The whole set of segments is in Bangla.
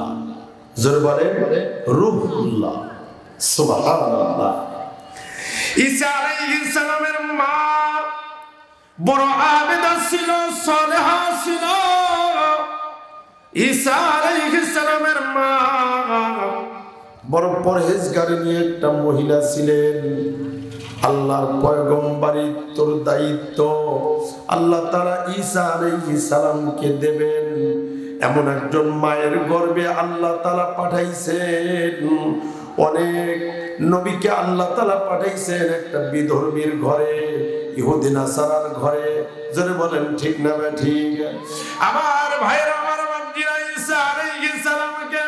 রুহুল্লাহ, জোরে বলেন রুহুল্লাহ। সুবহানাল্লাহ। ঈসা আলাইহিস সালামের মা বড় আবেদা ছিল, সালেহা ছিল। ঈসা আলাইহিস সালামের মা বড় পরহেজগারী নিয়ে একটা মহিলা ছিলেন। আল্লাহর পয়গম্বরিত্বর দায়িত্ব আল্লাহ তাআলা ঈসা আলাইহিস সালামকে দেবেন। এমন একজন মায়ের গর্ভে আল্লাহ তাআলা পাঠাইছেন। অনেক নবীকে আল্লাহ তাআলা পাঠাইছেন একটা বিধর্মীর ঘরে, ইহুদি নাসারার ঘরে। জোরে বলেন ঠিক না ঠিক? আমার ভাইরা, আমার বাপজিরা, ঈসা আলাইহিস সালামকে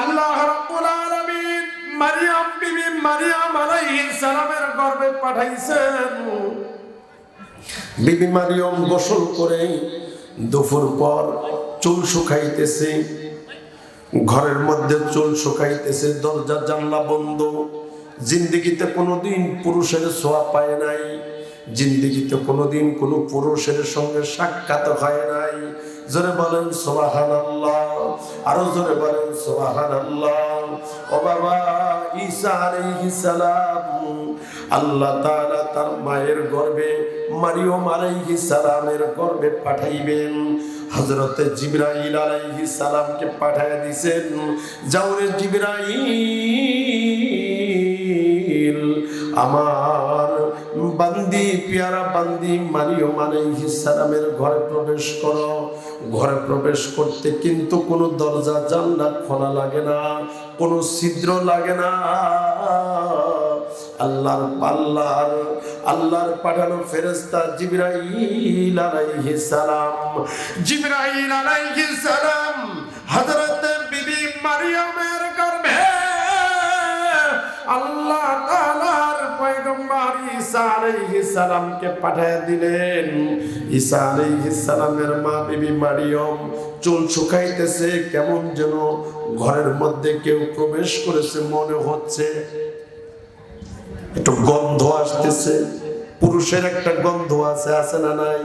আল্লাহ রাব্বুল আলামিন মারিয়াম বিবি মারিয়াম আলাইহিস সালামের গর্ভে পাঠাইছেন। বিবি মারিয়াম গোসল করে দুপুর পর চুল শুকাইতেছে, ঘরের মধ্যে চুল শুকাইতেছে, দরজা জানলা বন্ধ। জিন্দেগিতে কোনোদিন পুরুষের ছোঁয়া পায় নাই, জিন্দেগিতে কোনোদিন কোনো পুরুষের সঙ্গে সাক্ষাৎ হয় নাই। জোরে বলেন সুবহানাল্লাহ, আরো জোরে বলেন সুবহানাল্লাহ। ও বাবা, ঈসা আলাইহিস সালাম আল্লাহ তাআলা তার মায়ের গর্ভে মারিয়াম আলাইহিস সালামের গর্ভে পাঠাইবেন। হযরত জিবরাইল আলাইহিস সালামকে পাঠায় দিয়েছেন, যাও রে জিবরাইল, আমার বান্দি, পেয়ারা বান্দি মারিয়াম আলাইহিস সালামের ঘরে প্রবেশ করো। ঘরে প্রবেশ করতে কিন্তু কোনো দরজা জানলা খোলা লাগে না, কোনো ছিদ্র লাগে না। আল্লাহর পাঠানো ফেরেশতা জিবরাইল আলাইহিস সালাম হযরত বিবি মারিয়ামের গর্ভে আল্লাহ তাআলার পয়গম্বর ঈসা আলাইহিস সালামকে পাঠিয়ে দিলেন। ঈসা আলাইহিস সালামের মা বিবি মারিয়াম চুল শুকাইতেছে, কেমন যেন ঘরের মধ্যে কেউ প্রবেশ করেছে মনে হচ্ছে। একটু গন্ধ আসতেছে, পুরুষের একটা গন্ধ আছে না নাই?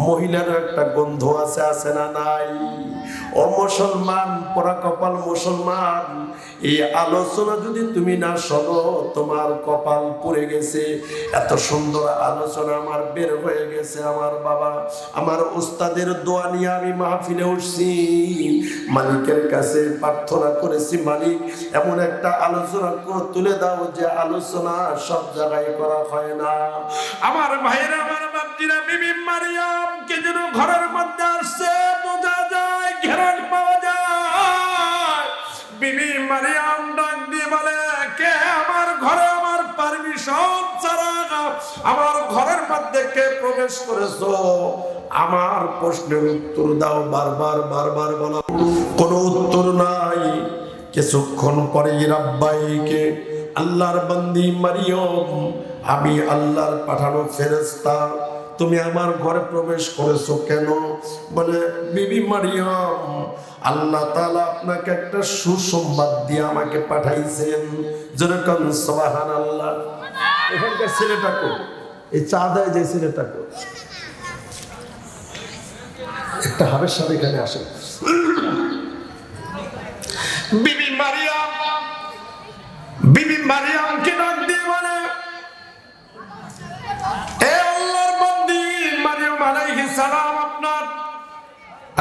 মহিলার একটা গন্ধ আছে না নাই? ও মুসলমান, পোড়া কপাল মুসলমান, এই আলোচনা যদি তুমি না শোনো তোমার কপাল পুড়ে গেছে। এত সুন্দর আলোচনা আমার বের হয়ে গেছে। আমার বাবা, আমার উস্তাদের দোয়া নিয়ে আমি মাহফিলে উঠছি, মালিকের কাছে প্রার্থনা করেছি, মালিক এমন একটা আলোচনা তুলে দাও যে আলোচনা সব জায়গায় করা হয় না। আমার ভাইরা, আমার বাপজিরা, বিবি মারিয়াম কে যেন ঘরের মধ্যে আসছে, বোঝা যায়, ঘেরান পাওয়া যায়। বিবি মারিয়াম ডাক দিয়ে বলে, কে আমার ঘরে আমার পারমিশন ছাড়া আমার ঘরের মধ্যে কে প্রবেশ করেছো? আমার প্রশ্নের উত্তর দাও। বারবার বলো, কোনো উত্তর নাই। কিছুক্ষণ পরে রাব্বাইকে, আল্লাহর বান্দি মারিয়াম, আমি আল্লাহর পাঠানো ফেরেশতা, তুমি আমার ঘরে প্রবেশ করেছো কেন? বলে, বিবি মারিয়াম, আল্লাহ তাআলা আপনাকে একটা সুসংবাদ দিয়ে আমাকে পাঠাইছেন। যেরকম সুবহানাল্লাহ। এখানকার ছেলেটাকে, এই চা দেয় যে ছেলেটাকে, একটা হাবের সাথে এখানে আসে। বিবি মারিয়ামকে ডাক দিয়ে বলে, এ আল্লাহর বান্দি মারিয়াম আলাইহিস সালাম, আপনার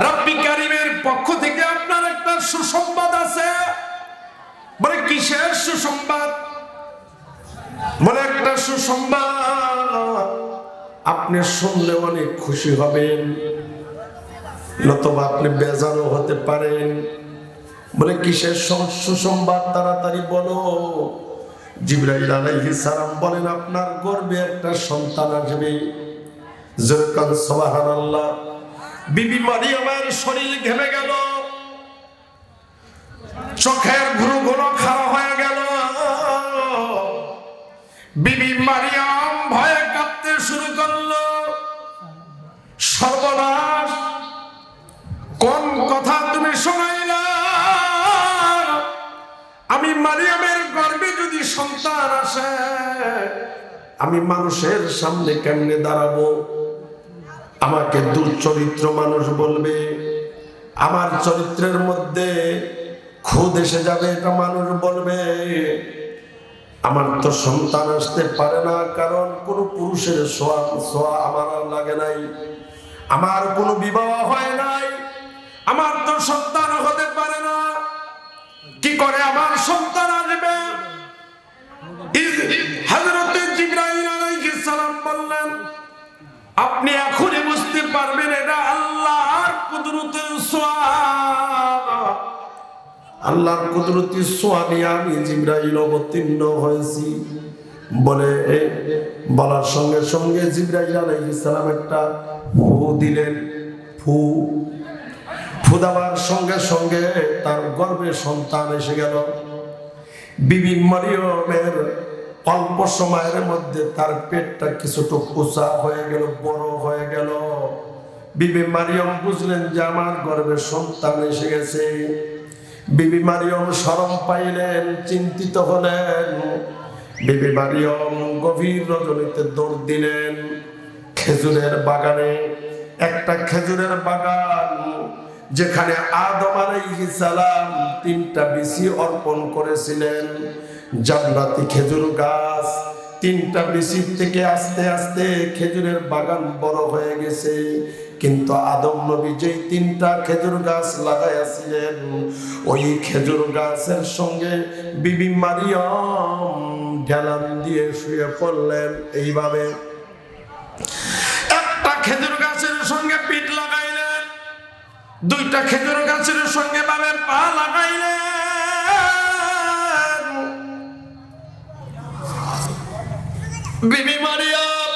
রব্বি কারীমের পক্ষ থেকে আপনার একটা সুসংবাদ আছে। বলে, কিসের সুসংবাদ? বলে, একটা সুসংবাদ, আপনি শুনলে অনেক খুশি হবেন, নতুবা আপনি বেজারও হতে পারেন। বলে, কিসের সুসংবাদ? তাড়াতাড়ি বলো। জিবরাইল আলাইহিস সালাম বলেন, আপনার গর্ভে একটা সন্তান আসবে। যেরকম সুবহানাল্লাহ। বিবি মারিয়ামের শরীর ঘেমে গেল, চোখের ভ্রুগুলো খাড়া হয়ে গেল। বিবি মারিয়াম ভয়ে কাঁপতে শুরু করলো। সর্বনাশ, কোন কথা তুমি শোনাইলা? আমি মারিয়ামের গর্ভে যদি সন্তান আসে, আমি মানুষের সামনে কেমনে দাঁড়াবো? আমাকে দুর্চরিত্র মানুষ বলবে, আমার চরিত্রের মধ্যে খুদ এসে যাবে, এটা মানুষ বলবে। আমার তো সন্তান আসতে পারে না, কারণ কোন পুরুষের ছোঁয়া আমার আর লাগে নাই, আমার কোনো বিবাহ হয় নাই, আমার তো সন্তান হতে পারে না, কি করে আমার সন্তান আসবে? হযরত জিবরাইল আলাইহিস সালাম বললেন, আপনি এখনই বুঝতে পারবেন এটা আল্লাহর কুদরতের ছোঁয়া। আল্লাহর কুদরতের ছোঁয়া নিয়ে আমি জিবরাইল অবতীর্ণ হয়েছি বলে বলার সঙ্গে সঙ্গে জিবরাইল আলাইহিস সালাম একটা ফু দিলেন। ফু দেওয়ার সঙ্গে সঙ্গে তার গর্ভে সন্তান এসে গেল। বিবি মারিয়মের অল্প সময়ের মধ্যে তার পেটটা কিছুটুকু উঁচা হয়ে গেল, বড় হয়ে গেল। বিবি মারিয়ম বুঝলেন যে আমার গর্ভে সন্তান এসে গেছে। বিবি মারিয়ম শরম পাইলেন, চিন্তিত হলেন। বিবি মারিয়ম গভীর রজনীতে দৌড় দিলেন খেজুরের বাগানে। একটা খেজুরের বাগান যেখানে আদম আলাইহিস সালাম 3টা বিচি অর্পণ করেছিলেন, জান্নাতি খেজুর গাছ। 3টা বিচি থেকে আস্তে আস্তে খেজুরের বাগান বড় হয়ে গেছে। কিন্তু আদম নবী যেই 3টা খেজুর গাছ লাগাইয়াছিলেন, ওই খেজুর গাছের সঙ্গে বিবি মারিয়ম ঢেলান দিয়ে শুয়ে পড়লেন। এইভাবে একটা খেজুর গাছের সঙ্গে পিঠ লাগাইলেন, 2টা খেজুর গাছের সঙ্গে ভাবে পা লাগাইলেন। বিবি মারিয়ম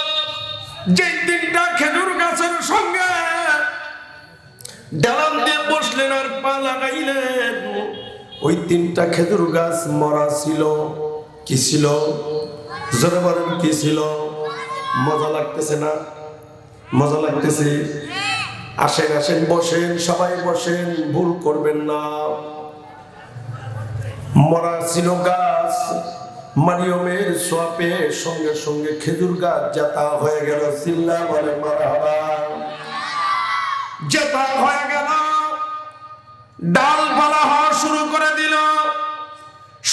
যে 3টা খেজুর গাছের সঙ্গে ঢেলান দিয়ে বসলেন আর পা লাগাইলেন, ওই 3টা খেজুর গাছ মরা ছিল। কি ছিল? জোরে বলেন, কি ছিল? মজা লাগতেছে না? মজা লাগতেছে? আসেন আসেন, বসেন, সবাই বসেন, ভুল করবেন না। মরা ছিল গাছ। মারিয়মের সোয়াপে সঙ্গে সঙ্গে খেজুর গাছ জাতা হয়ে গেল। চিল্লা বলে মারহাবা। জাতা হয়ে গেল, ডালপালা হওয়া শুরু করে দিল।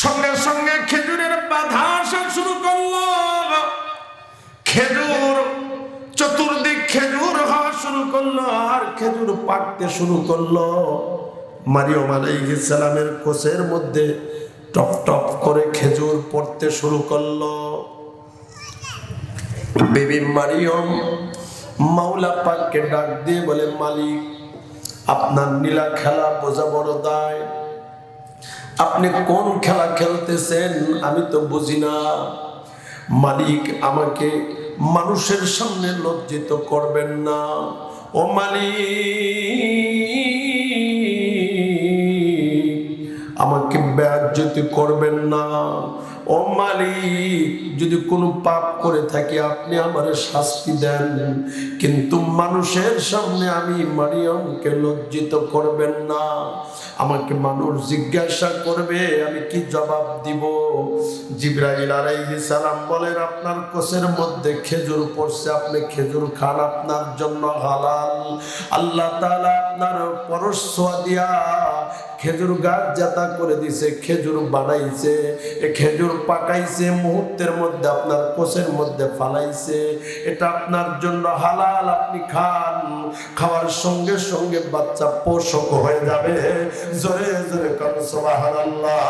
সঙ্গে সঙ্গে খেজুরের বাধা আসা শুরু করলো। খেজুর চতুর্দিক খেজুর হওয়া শুরু করলো আর খেজুর পাকতে শুরু করলো। মারিয়ম আলাইহিস সালামের কোষের মধ্যে টপ টপ করে খেজুর পড়তে শুরু করলো। বিবি মারিয়ম মাওলা পাককে ডাক দিয়ে বলে, মালিক, আপনার নীলা খেলা বোঝা বড় দায়। আপনি কোন খেলা খেলতেছেন আমি তো বুঝি না। মালিক, আমাকে মানুষের সামনে লজ্জিত করবেন না। ও মালিক, আমাকে বেইজ্জতি করবেন না। ও মালিক, যদি কোনো পাপ করে থাকি আপনি আমারে শাস্তি দেন, কিন্তু মানুষের সামনে আমি মারিয়মকে লজ্জিত করবেন না। আমাকে মানুষ জিজ্ঞাসা করবে, আমি কি জবাব দিব? জিবরাইল আলাইহিস সালাম বলেন, আপনার কোষের মধ্যে খেজুর পড়ছে, আপনি খেজুর খান, আপনার জন্য হালাল। আল্লাহ তাআলা আপনার পরশোয়া দিয়া খেজুর গাছ জাতা করে দিছে, খেজুর বানাইছে, এই খেজুর পাকাইছে, মুহূর্তের মধ্যে আপনার কোষের মধ্যে ফালাইছে। এটা আপনার জন্য হালাল, আপনি খান। খাওয়ার সঙ্গে সঙ্গে বাচ্চা পোষক হয়ে যাবে। জোরে জোরে কান সুবহানাল্লাহ।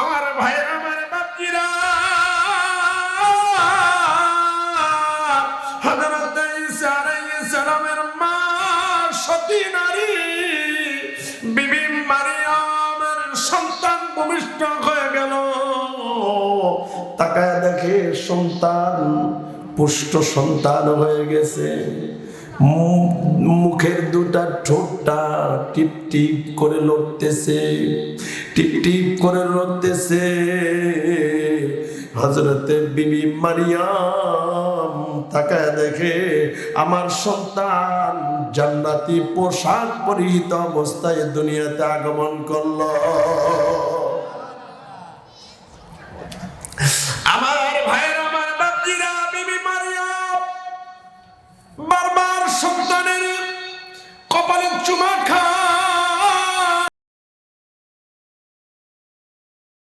আমার ভাইরা, আমার বাপজিরা, হযরত ঈসা আলাইহিস সালামের মা সতী নারী বিবি মারিয়মের সন্তান ভূমিষ্ঠ হয়ে গেল। তাকায় দেখে সন্তান পুষ্ট সন্তান হয়ে গেছে। মুখের 2টা ঠোঁটটা টিপ টিপ করে লড়তেছে, টিপ টিপ করে লড়তেছে। হযরতে বিবি মারিয়াম তাকায় দেখে আমার সন্তান জান্নাতি পোশাক পরিহিত অবস্থায় দুনিয়াতে আগমন করলো।